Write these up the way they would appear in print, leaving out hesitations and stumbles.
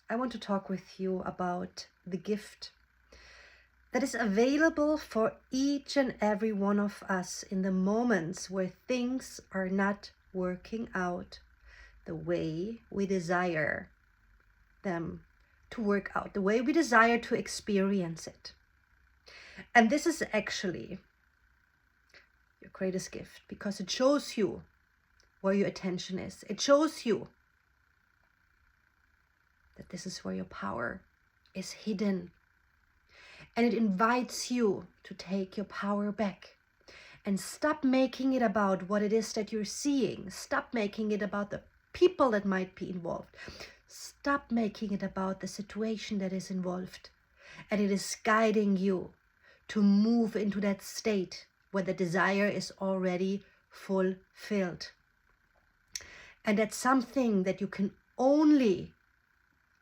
I want to talk with you about the gift that is available for each and every one of us in the moments where things are not working out the way we desire them to work out, the way we desire to experience it. And this is actually your greatest gift because it shows you where your attention is. It shows you that this is where your power is hidden. And it invites you to take your power back and stop making it about what it is that you're seeing. Stop making it about the people that might be involved. Stop making it about the situation that is involved. And it is guiding you to move into that state where the desire is already fulfilled. And that's something that you can only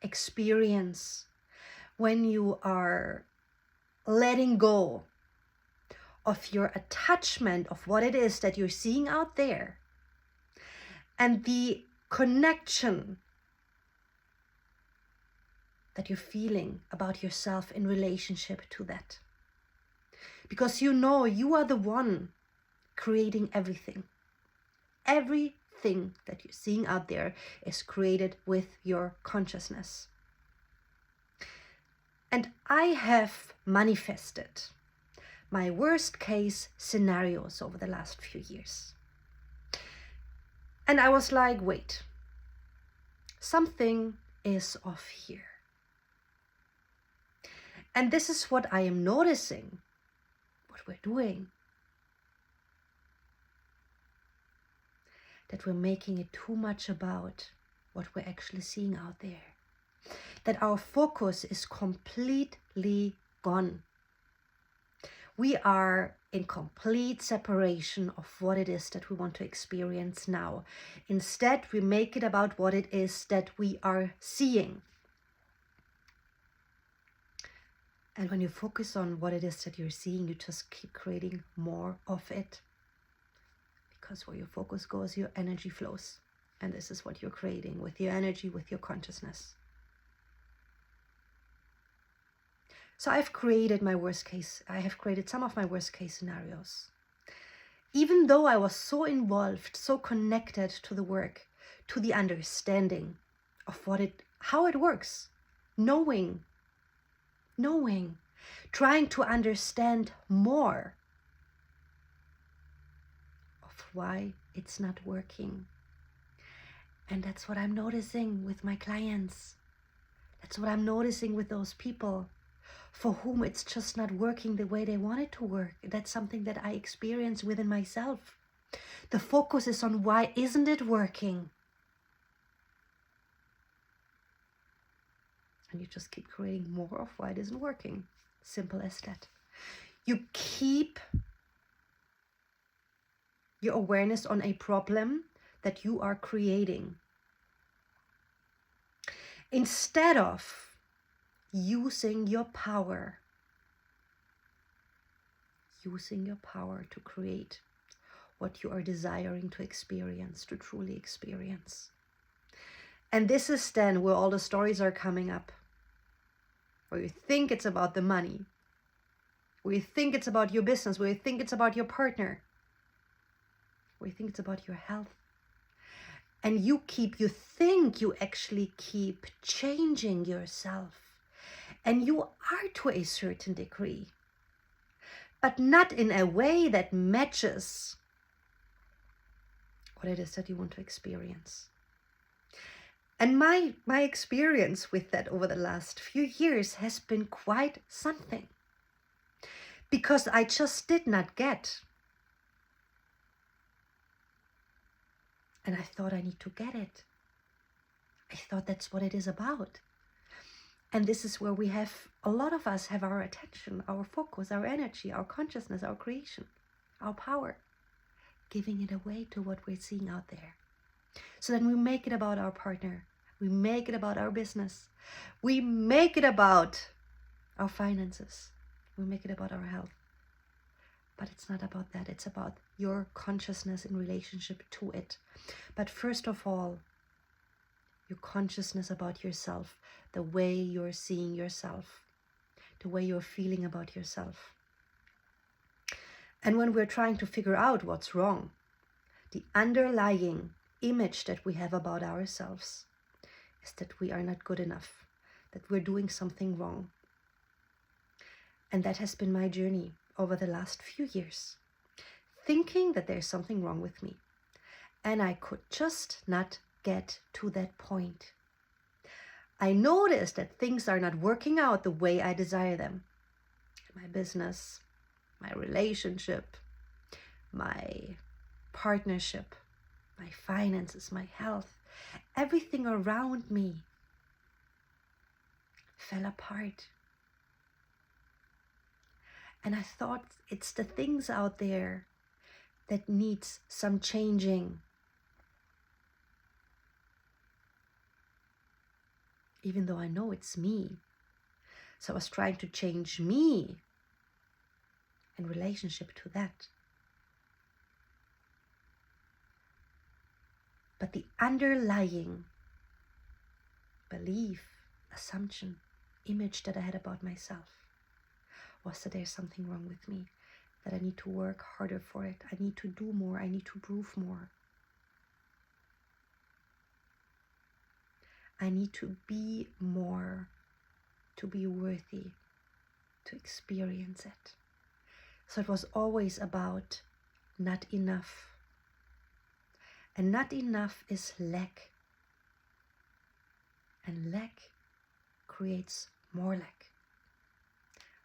experience when you are letting go of your attachment of what it is that you're seeing out there and the connection that you're feeling about yourself in relationship to that. Because you know you are the one creating everything. Everything that you're seeing out there is created with your consciousness. And I have manifested my worst case scenarios over the last few years. And I was like, wait, something is off here. And this is what I am noticing, what we're doing. That we're making it too much about what we're actually seeing out there. That our focus is completely gone. We are in complete separation of what it is that we want to experience now. Instead, we make it about what it is that we are seeing. And when you focus on what it is that you're seeing, you just keep creating more of it. Because where your focus goes, your energy flows. And this is what you're creating with your energy, with your consciousness. So I have created some of my worst case scenarios. Even though I was so involved, so connected to the work, to the understanding of how it works, knowing, trying to understand more of why it's not working. And that's what I'm noticing with my clients. That's what I'm noticing with those people for whom it's just not working the way they want it to work. That's something that I experience within myself. The focus is on why isn't it working? And you just keep creating more of why it isn't working. Simple as that. You keep your awareness on a problem that you are creating. Instead of using your power to create what you are desiring to experience, to truly experience. And this is then where all the stories are coming up, where you think it's about the money, where you think it's about your business, where you think it's about your partner, where you think it's about your health. And you actually keep changing yourself. And you are to a certain degree, but not in a way that matches what it is that you want to experience. And my experience with that over the last few years has been quite something. Because I just did not get. And I thought I need to get it. I thought that's what it is about. And this is where a lot of us have our attention, our focus, our energy, our consciousness, our creation, our power, giving it away to what we're seeing out there. So then we make it about our partner. We make it about our business. We make it about our finances. We make it about our health. But it's not about that. It's about your consciousness in relationship to it. But first of all, your consciousness about yourself, the way you're seeing yourself, the way you're feeling about yourself. And when we're trying to figure out what's wrong, the underlying image that we have about ourselves is that we are not good enough, that we're doing something wrong. And that has been my journey over the last few years, thinking that there's something wrong with me. And I could just not get to that point. I noticed that things are not working out the way I desire them. My business, my relationship, my partnership, my finances, my health, everything around me fell apart. And I thought it's the things out there that needs some changing. Even though I know it's me. So I was trying to change me in relationship to that. But the underlying belief, assumption, image that I had about myself was that there's something wrong with me, that I need to work harder for it. I need to do more. I need to prove more. I need to be more to be worthy to experience it. So it was always about not enough. And not enough is lack. And lack creates more lack.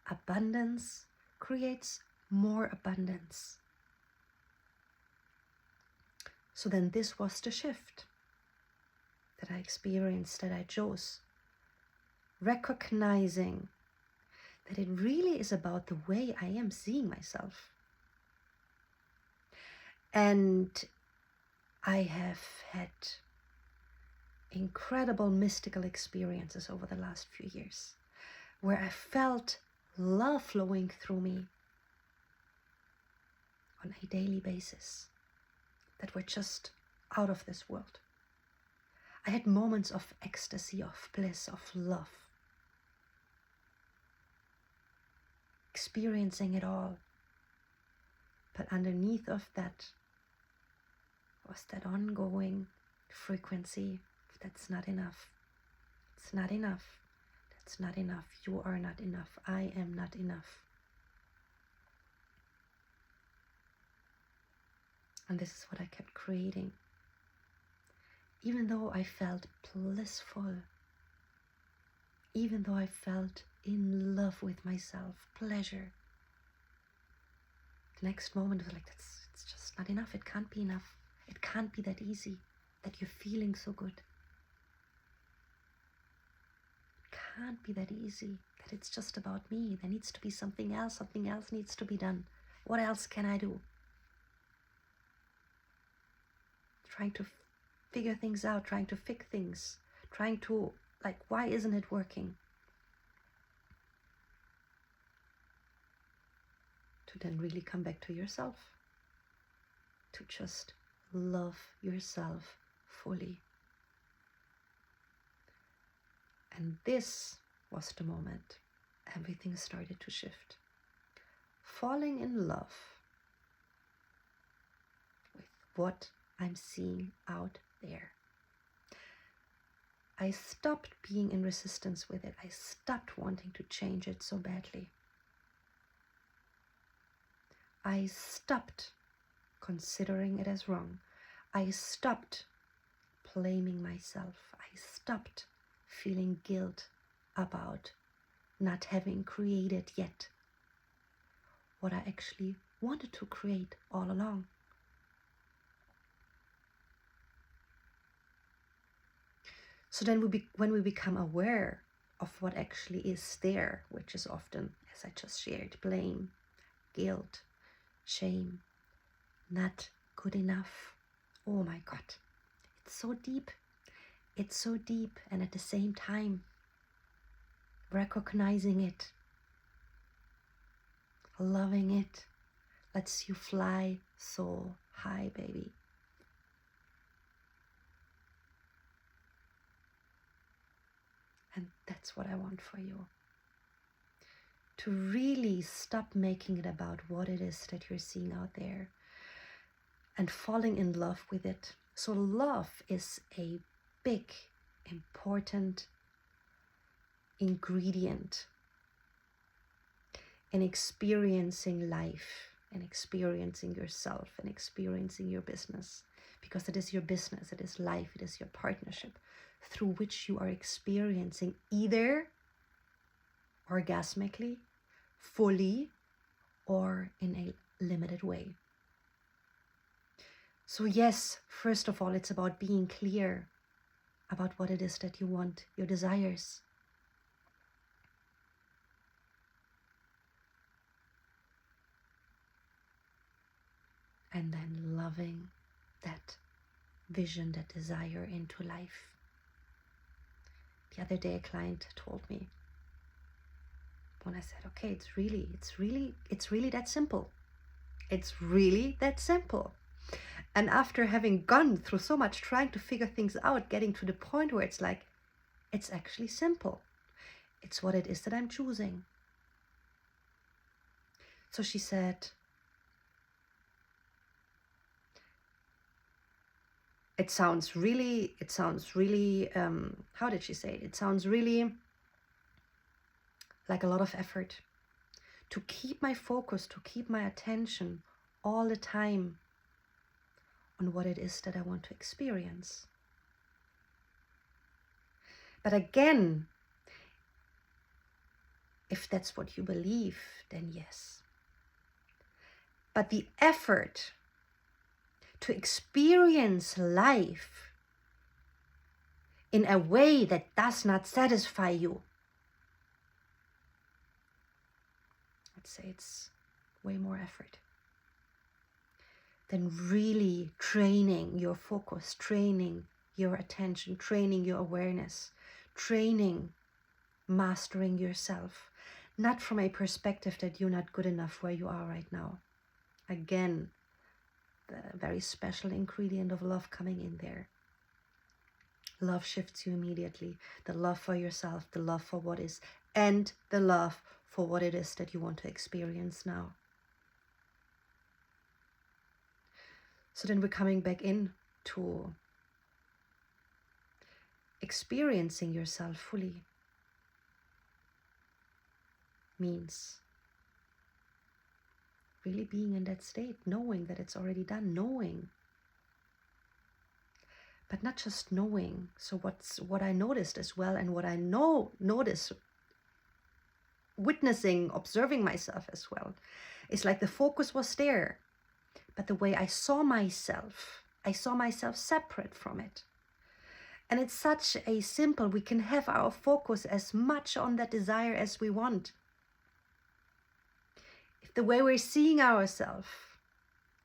Abundance creates more abundance. So then this was the shift that I experienced, that I chose. Recognizing that it really is about the way I am seeing myself. And I have had incredible mystical experiences over the last few years where I felt love flowing through me on a daily basis that were just out of this world. I had moments of ecstasy, of bliss, of love. Experiencing it all. But underneath of that was that ongoing frequency. That's not enough. It's not enough. That's not enough. You are not enough. I am not enough. And this is what I kept creating. Even though I felt blissful, even though I felt in love with myself, pleasure, the next moment was like, it's just not enough. It can't be enough. It can't be that easy, that you're feeling so good. It can't be that easy, that it's just about me. There needs to be something else needs to be done. What else can I do? Trying to figure things out, trying to fix things, trying to, why isn't it working? To then really come back to yourself, to just love yourself fully. And this was the moment everything started to shift. Falling in love with what I'm seeing out there. I stopped being in resistance with it. I stopped wanting to change it so badly. I stopped considering it as wrong. I stopped blaming myself. I stopped feeling guilt about not having created yet what I actually wanted to create all along. So then when we become aware of what actually is there, which is often, as I just shared, blame, guilt, shame, not good enough. Oh my God, it's so deep. It's so deep, and at the same time, recognizing it, loving it, lets you fly so high, baby. And that's what I want for you. To really stop making it about what it is that you're seeing out there and falling in love with it. So love is a big, important ingredient in experiencing life and experiencing yourself and experiencing your business, because it is your business, it is life, it is your partnership through which you are experiencing either orgasmically, fully, or in a limited way. So yes, first of all, it's about being clear about what it is that you want, your desires. And then loving that vision, that desire into life. The other day a client told me, when I said, okay, it's really that simple. It's really that simple. And after having gone through so much trying to figure things out, getting to the point where it's like, it's actually simple. It's what it is that I'm choosing. So she said, it sounds really, how did she say it? It sounds really like a lot of effort to keep my focus, to keep my attention all the time on what it is that I want to experience. But again, if that's what you believe, then yes. But the effort to experience life in a way that does not satisfy you, I'd say it's way more effort than really training your focus, training your attention, training your awareness, training, mastering yourself, not from a perspective that you're not good enough where you are right now. Again, the very special ingredient of love coming in there. Love shifts you immediately. The love for yourself, the love for what is, and the love for what it is that you want to experience now. So then we're coming back in to experiencing yourself fully. Means really being in that state, knowing that it's already done, knowing. But not just knowing. So what I noticed as well, and what I notice witnessing, observing myself as well, is like the focus was there, but the way I saw myself separate from it. And it's such a simple, we can have our focus as much on that desire as we want. If the way we're seeing ourselves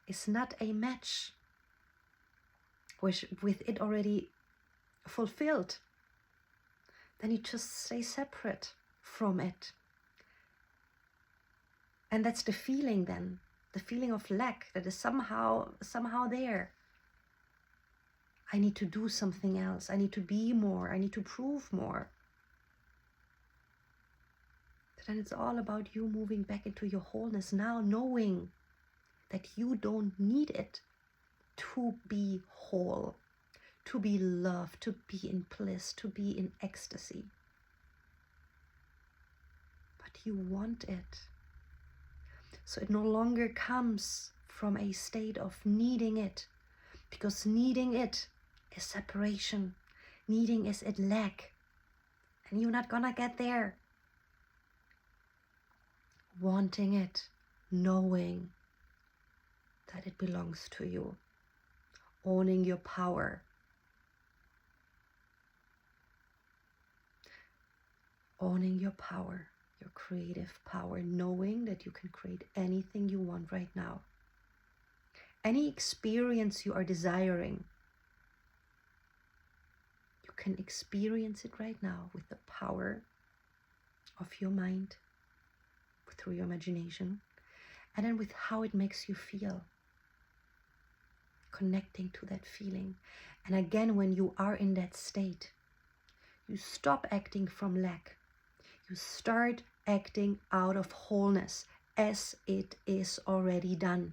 is not a match with it already fulfilled, then you just stay separate from it. And that's the feeling then, the feeling of lack that is somehow there. I need to do something else. I need to be more. I need to prove more. But then it's all about you moving back into your wholeness now, knowing that you don't need it to be whole, to be loved, to be in bliss, to be in ecstasy. But you want it. So it no longer comes from a state of needing it, because needing it is separation. Needing is it lack. And you're not gonna get there. Wanting it, knowing that it belongs to you. Owning your power. Owning your power, your creative power, knowing that you can create anything you want right now. Any experience you are desiring, you can experience it right now with the power of your mind, through your imagination, and then with how it makes you feel. Connecting to that feeling. And again, when you are in that state, You stop acting from lack. You start acting out of wholeness, as it is already done.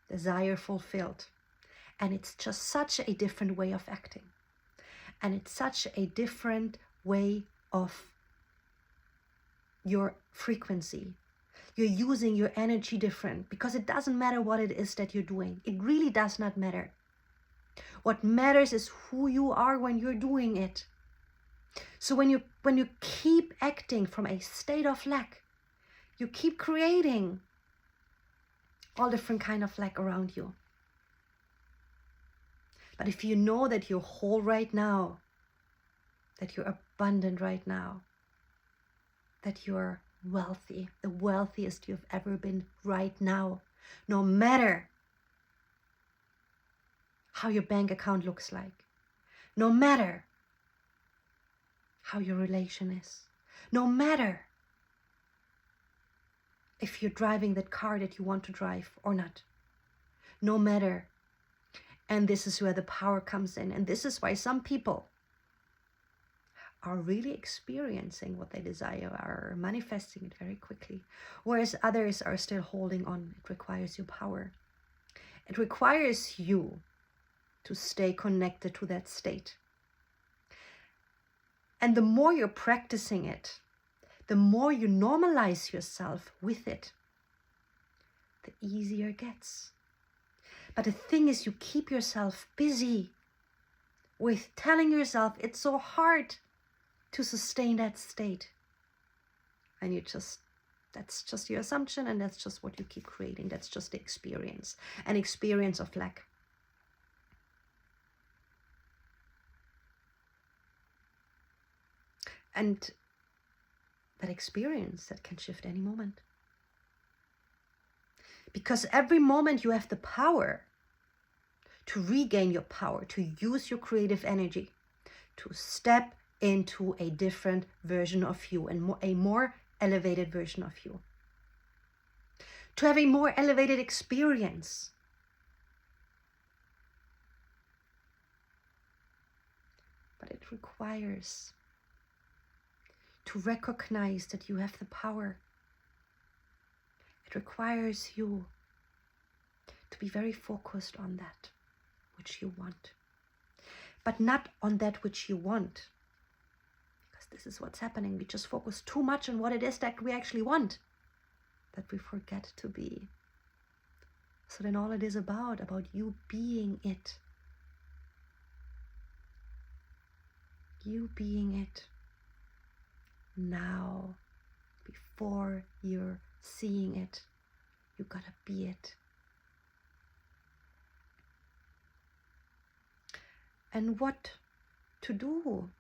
Desire fulfilled. And it's just such a different way of acting. And it's such a different way of your frequency. You're using your energy different, because it doesn't matter what it is that you're doing. It really does not matter. What matters is who you are when you're doing it. So when you keep acting from a state of lack, you keep creating all different kind of lack around you. But if you know that you're whole right now, that you're abundant right now, that you're wealthy, the wealthiest you've ever been right now, no matter how your bank account looks like, no matter how your relation is, no matter if you're driving that car that you want to drive or not, no matter. And this is where the power comes in. And this is why some people are really experiencing what they desire, are manifesting it very quickly, whereas others are still holding on. It requires your power. It requires you to stay connected to that state. And the more you're practicing it, the more you normalize yourself with it, the easier it gets. But the thing is, you keep yourself busy with telling yourself it's so hard to sustain that state. And that's just your assumption, and that's just what you keep creating. That's just the experience, an experience of lack. And that experience, that can shift any moment. Because every moment you have the power to regain your power, to use your creative energy, to step into a different version of you, and a more elevated version of you. To have a more elevated experience. But it requires to recognize that you have the power. It requires you to be very focused on that which you want. But not on that which you want. Because this is what's happening. We just focus too much on what it is that we actually want, that we forget to be. So then all it is about you being it. You being it. Now, before you're seeing it, you gotta be it. And what to do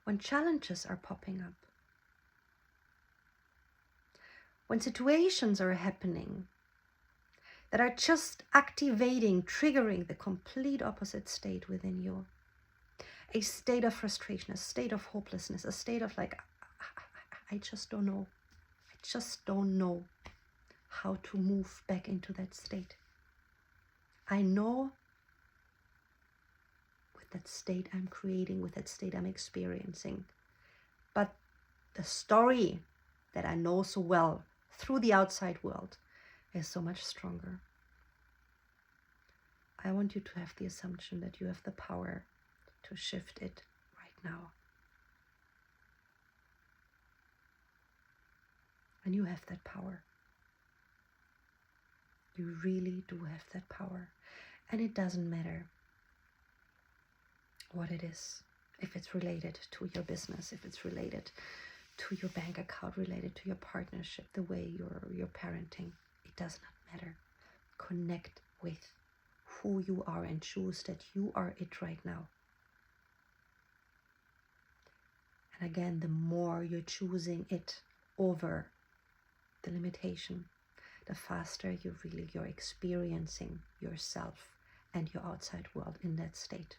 when challenges are popping up, when situations are happening that are just activating, triggering the complete opposite state within you. A state of frustration, a state of hopelessness, a state of like, I just don't know. I just don't know how to move back into that state. I know with that state I'm creating, with that state I'm experiencing. But the story that I know so well through the outside world is so much stronger. I want you to have the assumption that you have the power to shift it right now. And you have that power. You really do have that power. And it doesn't matter what it is. If it's related to your business, if it's related to your bank account, related to your partnership, the way you're parenting, it does not matter. Connect with who you are and choose that you are it right now. And again, the more you're choosing it over the limitation, the faster you're experiencing yourself and your outside world in that state.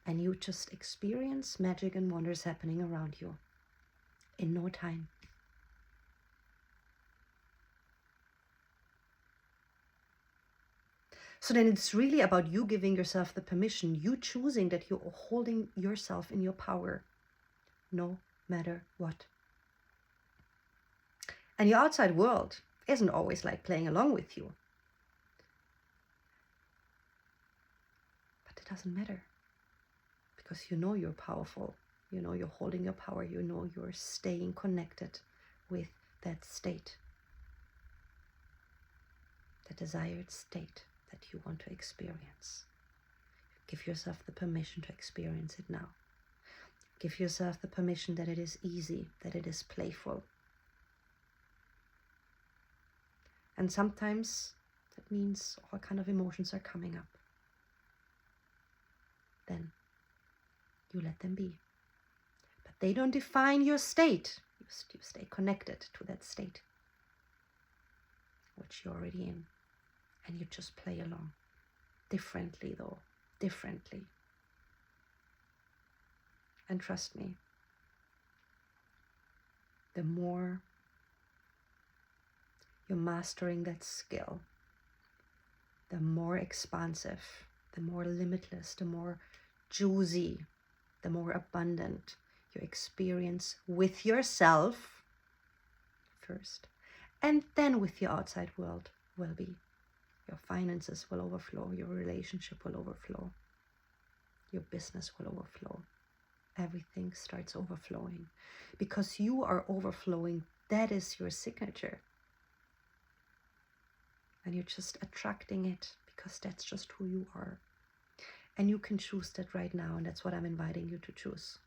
And you just experience magic and wonders happening around you in no time. So then it's really about you giving yourself the permission, you choosing that you're holding yourself in your power, no matter what. And your outside world isn't always like playing along with you. But it doesn't matter, because you know you're powerful. You know you're holding your power. You know you're staying connected with that state, the desired state that you want to experience. Give yourself the permission to experience it now. Give yourself the permission that it is easy, that it is playful. And sometimes that means all kind of emotions are coming up. Then you let them be. But they don't define your state. You stay connected to that state, which you're already in. And you just play along. Differently though, differently. And trust me, the more you're mastering that skill, the more expansive, the more limitless, the more juicy, the more abundant your experience with yourself first, and then with your outside world will be. Your finances will overflow, your relationship will overflow, your business will overflow. Everything starts overflowing because you are overflowing. That is your signature. And you're just attracting it because that's just who you are. And you can choose that right now, and that's what I'm inviting you to choose.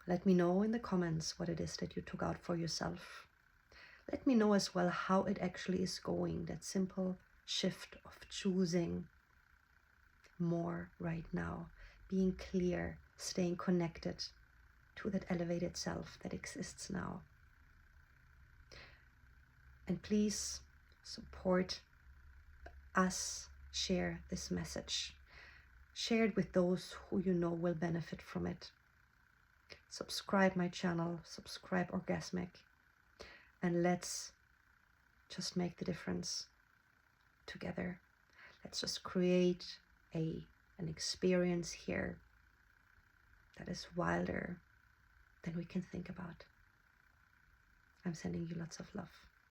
Let me know in the comments what it is that you took out for yourself. Let me know as well how it actually is going, that simple shift of choosing more right now, being clear, staying connected to that elevated self that exists now. And please support us, share this message. Share it with those who you know will benefit from it. Subscribe my channel, subscribe Orgasmic, and let's just make the difference together. Let's just create an experience here that is wilder than we can think about. I'm sending you lots of love.